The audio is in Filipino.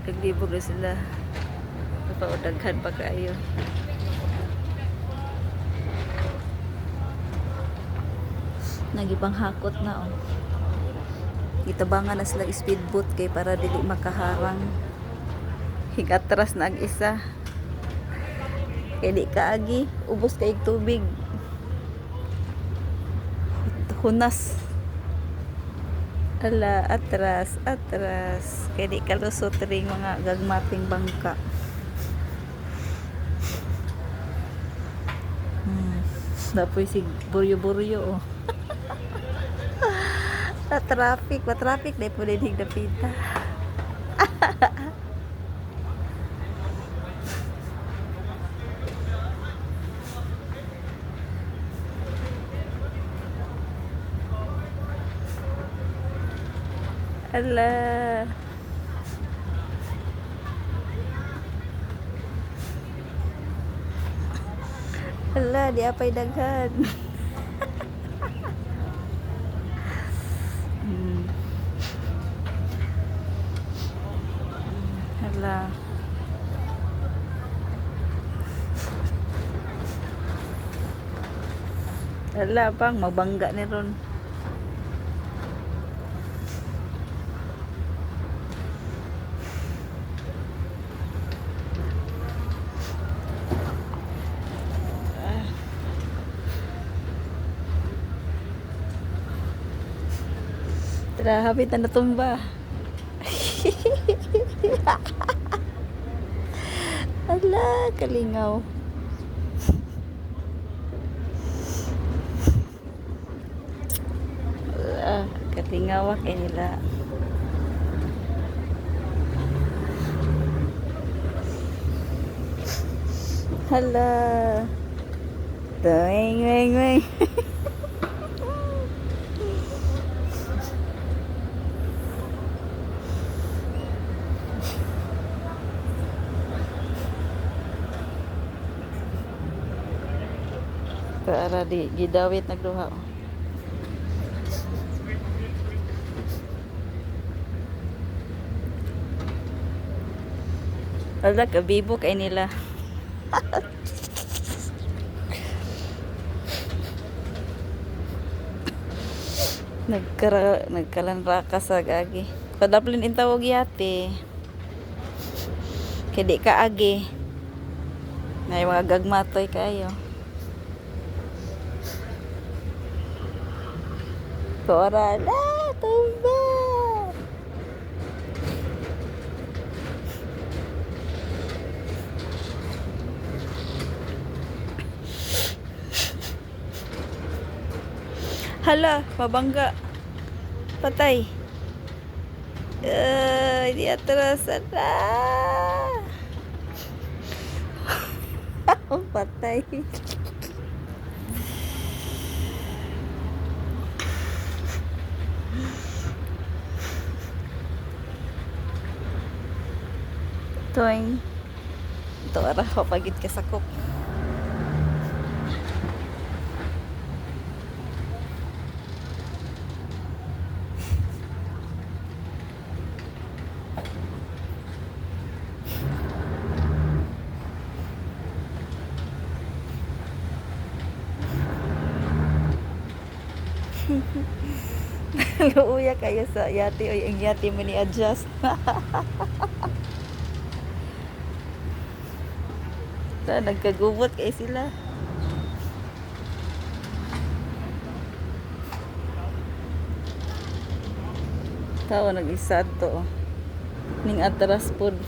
naglibog na sila. Napaudaghan pa kayo. Nagipanghakot na oh. Itabangan na sila speedboat kay para dili makaharang. Higatras na ang isa. Kay di kaagi, ubos kay tubig. Hunas. Ala, atras, atras. Kaya di kalusot ring mga gagmating bangka. Dapoy si buryo-buryo oh. Pa-traffic, dahil po din higdapita. Ala. Ala, di apay daghan. Ala. Ala, pang mabangga ni ron. Tara, hapit na natumba. Ala, kalingaw. Ala, kalingaw kay nila. Hala. Doing, wing, wing. Para di gidawit nagduha. Ala, kabibo kay nila. Nagkalanraka sa agi. Kadaplin intawag yate. Kaya di ka agi. May mga gagmatoy kayo. Tora na, tumba. Hala, mabangga. Patay. Di atrasan na. Patay. Toing. Ito ara, papagit ka sakop. Luuya kayo sa yati o yung yati mo ni adjust. Nagkagubot kayo sila. Tao nag-isad to. Ning atras pod.